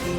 3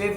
5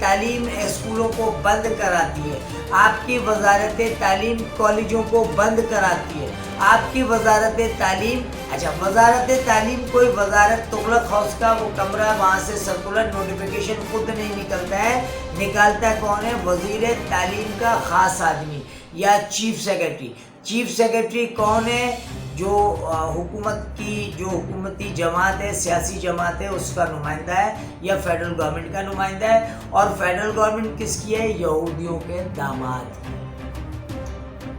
تعلیم اسکولوں کو بند کراتی ہے، آپ کی وزارت تعلیم کالجوں کو بند کراتی ہے، آپ کی وزارت تعلیم وزارت تعلیم کوئی وزارت تغلق ہاؤس کا وہ کمرہ وہاں سے سرکولر نوٹیفیکیشن خود نہیں نکلتا ہے، نکالتا کون ہے؟ وزیر تعلیم کا خاص آدمی یا چیف سیکرٹری۔ چیف سیکرٹری کون ہے؟ جو حکومتی جماعت ہے، سیاسی جماعت ہے، اس کا نمائندہ ہے یا فیڈرل گورنمنٹ کا نمائندہ ہے۔ اور فیڈرل گورنمنٹ کس کی ہے؟ یہودیوں کے داماد۔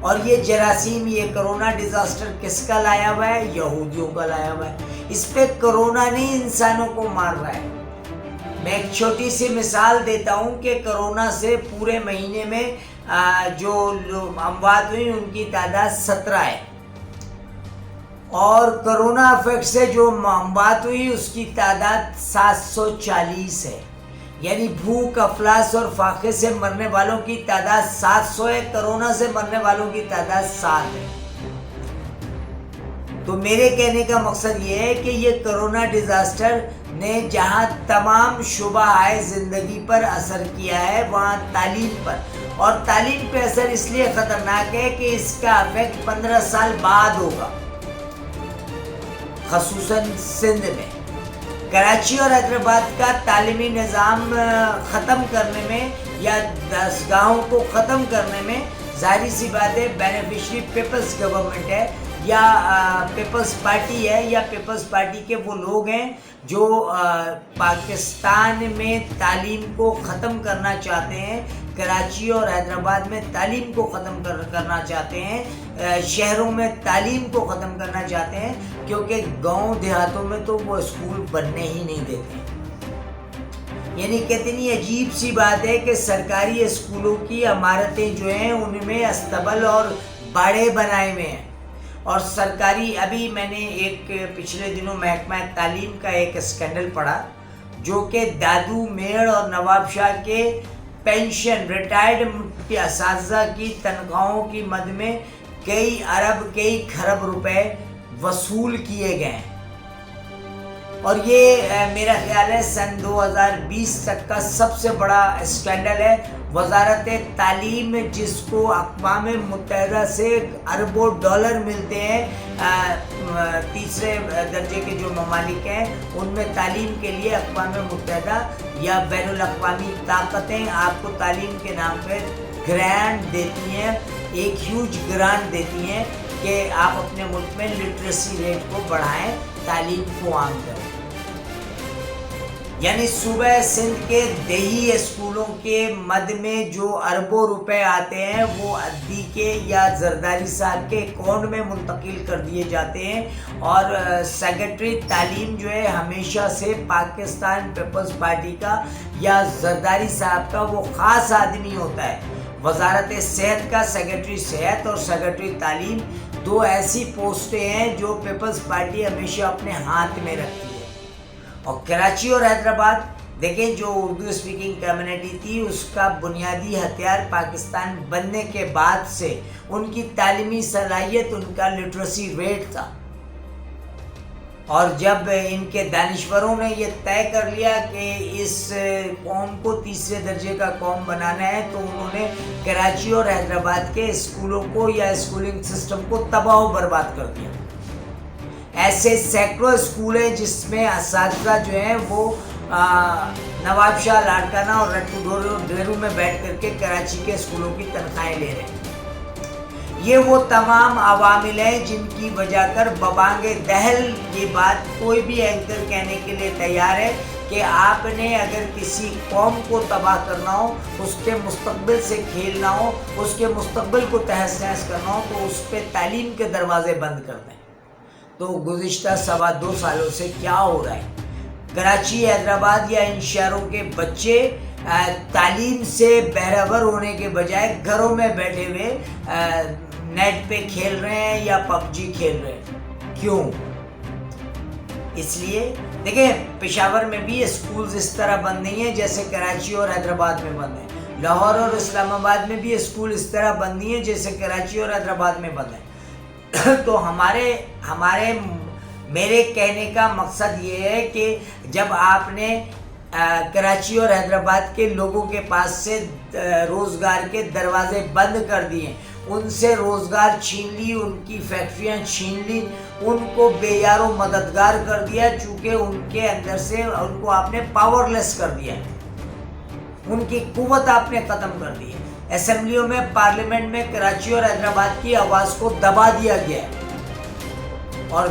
اور یہ جراثیم، یہ کرونا ڈیزاسٹر کس کا لایا ہوا ہے؟ یہودیوں کا لایا ہوا ہے۔ اس پہ کرونا نہیں انسانوں کو مار رہا ہے۔ میں ایک چھوٹی سی مثال دیتا ہوں کہ کرونا سے پورے مہینے میں جو اموات ہوئی ان کی تعداد 17 ہے، اور کرونا افیکٹ سے جو اموات ہوئی اس کی تعداد 740 ہے۔ یعنی بھوک، افلاس اور فاقے سے مرنے والوں کی تعداد 700 ہے، کرونا سے مرنے والوں کی تعداد 7 ہے۔ تو میرے کہنے کا مقصد یہ ہے کہ یہ کرونا ڈیزاسٹر نے جہاں تمام شعبہ زندگی پر اثر کیا ہے، وہاں تعلیم پر، اور تعلیم پہ اثر اس لیے خطرناک ہے کہ اس کا افیکٹ 15 سال بعد ہوگا، خصوصاً سندھ میں۔ کراچی اور حیدرآباد کا تعلیمی نظام ختم کرنے میں یا درسگاہوں کو ختم کرنے میں ظاہری سی بات ہے بینیفیشری پیپلز گورنمنٹ ہے یا پیپلز پارٹی ہے، یا پیپلز پارٹی کے وہ لوگ ہیں جو پاکستان میں تعلیم کو ختم کرنا چاہتے ہیں، کراچی اور حیدرآباد میں تعلیم کو ختم کرنا چاہتے ہیں، شہروں میں تعلیم کو ختم کرنا چاہتے ہیں، کیونکہ گاؤں دیہاتوں میں تو وہ اسکول بننے ہی نہیں دیتے۔ یعنی کتنی عجیب سی بات ہے کہ سرکاری اسکولوں کی عمارتیں جو ہیں ان میں استبل اور باڑے بنائے ہوئے ہیں، اور سرکاری، ابھی میں نے ایک پچھلے دنوں محکمہ تعلیم کا ایک اسکینڈل پڑھا جو کہ دادو میڑ اور نواب شاہ کے پینشن ریٹائرڈ اساتذہ کی تنخواہوں کی مد میں کئی ارب کئی کھرب روپے وصول کیے گئے ہیں، اور یہ میرا خیال ہے سن 2020 تک کا سب سے بڑا اسکینڈل ہے۔ وزارت تعلیم جس کو اقوام متحدہ سے اربوں ڈالر ملتے ہیں، تیسرے درجے کے جو ممالک ہیں ان میں تعلیم کے لیے اقوام متحدہ یا بین الاقوامی طاقتیں آپ کو تعلیم کے نام پہ گرانٹ دیتی ہیں، ایک ہیوج گرانٹ دیتی ہیں کہ آپ اپنے ملک میں لٹریسی ریٹ کو بڑھائیں، تعلیم کو عام کریں۔ یعنی صوبہ سندھ کے دیہی اسکولوں کے مد میں جو اربوں روپے آتے ہیں وہ ادی کے یا زرداری صاحب کے اکاؤنٹ میں منتقل کر دیے جاتے ہیں، اور سیکرٹری تعلیم جو ہے ہمیشہ سے پاکستان پیپلز پارٹی کا یا زرداری صاحب کا وہ خاص آدمی ہوتا ہے۔ وزارت صحت کا سیکرٹری صحت اور سیکرٹری تعلیم دو ایسی پوسٹیں ہیں جو پیپلز پارٹی ہمیشہ اپنے ہاتھ میں رکھتی ہے۔ اور کراچی اور حیدرآباد دیکھیں، جو اردو اسپیکنگ کمیونٹی تھی اس کا بنیادی ہتھیار پاکستان بننے کے بعد سے ان کی تعلیمی صلاحیت، ان کا لٹریسی ریٹ تھا، اور جب ان کے دانشوروں نے یہ طے کر لیا کہ اس قوم کو تیسرے درجے کا قوم بنانا ہے تو انہوں نے کراچی اور حیدرآباد کے اسکولوں کو یا اسکولنگ سسٹم کو تباہ و برباد کر دیا۔ ایسے سینکڑوں اسکول ہیں جس میں اساتذہ جو ہیں وہ نواب شاہ لاڑکانہ اور رٹو ڈھیرو میں بیٹھ کر کے کراچی کے اسکولوں کی تنخواہیں لے رہے ہیں۔ یہ وہ تمام عوامل ہیں جن کی وجہ کر ببانگ دہل یہ بات کوئی بھی اینکر کہنے کے لیے تیار ہے کہ آپ نے اگر کسی قوم کو تباہ کرنا ہو، اس کے مستقبل سے کھیلنا ہو، اس کے مستقبل کو تہس نہس کرنا ہو تو اس پہ تعلیم کے دروازے بند کر دیں۔ تو گزشتہ 2.25 سالوں سے کیا ہو رہا ہے؟ کراچی، حیدرآباد یا ان شہروں کے بچے تعلیم سے بہرور ہونے کے بجائے گھروں میں بیٹھے ہوئے نیٹ پہ کھیل رہے ہیں یا PUBG کھیل رہے ہیں۔ کیوں؟ اس لیے دیکھیں، پشاور میں بھی اسکولز اس طرح بند نہیں ہیں جیسے کراچی اور حیدرآباد میں بند ہیں۔ لاہور اور اسلام آباد میں بھی اسکول اس طرح بند نہیں ہیں جیسے کراچی اور حیدرآباد میں بند ہیں۔ تو میرے کہنے کا مقصد یہ ہے کہ جب آپ نے کراچی اور حیدرآباد کے لوگوں کے پاس سے روزگار کے دروازے بند کر دیے، ان سے روزگار چھین لی، ان کی فیکٹریاں چھین لی، ان کو بے یار و مددگار کر دیا، چونکہ ان کے اندر سے ان کو آپ نے پاور لیس کر دیا، ان کی قوت آپ نے ختم کر دی ہے۔ اسمبلیوں میں، پارلیمنٹ میں کراچی اور حیدرآباد کی آواز کو دبا دیا گیا ہے، اور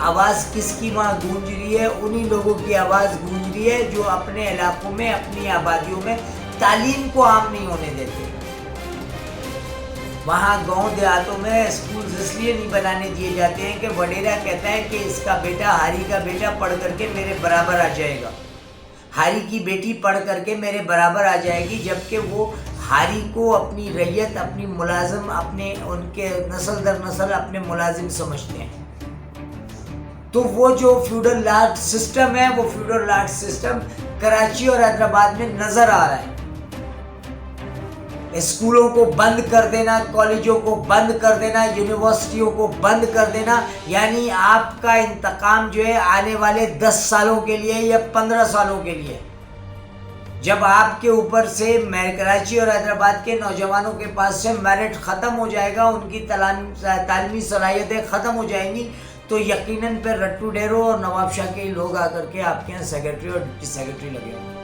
آواز کس کی وہاں گونج رہی ہے؟ انہی لوگوں کی آواز گونج رہی ہے جو اپنے علاقوں میں، اپنی آبادیوں میں تعلیم کو عام نہیں ہونے دیتے۔ وہاں گاؤں دیہاتوں میں اسکولز اس لیے نہیں بنانے دیے جاتے ہیں کہ وڈیرا کہتا ہے کہ اس کا بیٹا، ہاری کا بیٹا پڑھ کر کے میرے برابر آ جائے گا، ہاری کی بیٹی پڑھ کر کے میرے برابر آ جائے گی، جبکہ وہ ہاری کو اپنی ریت، اپنی ملازم، اپنے ان کے نسل در نسل اپنے ملازم سمجھتے ہیں۔ تو وہ جو فیوڈل لاٹ سسٹم ہے، وہ فیوڈل لاٹ سسٹم کراچی اور حیدرآباد میں نظر آ رہا ہے۔ اسکولوں کو بند کر دینا، کالجوں کو بند کر دینا، یونیورسٹیوں کو بند کر دینا، یعنی آپ کا انتقام جو ہے آنے والے 10 سالوں کے لیے یا 15 سالوں کے لیے، جب آپ کے اوپر سے کراچی اور حیدرآباد کے نوجوانوں کے پاس سے میرٹ ختم ہو جائے گا، ان کی تعلیمی صلاحیتیں ختم ہو جائیں گی، تو یقیناً پہ رٹو ڈیرو اور نواب شاہ کے لوگ آ کر کے آپ کے یہاں سیکرٹری اور ڈپٹی سیکرٹری لگے ہوں۔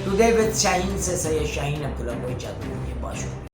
ٹوڈے وتھ شاہین سے سید شاہین عبداللہ کوئی چاہتا ہوں یہ بات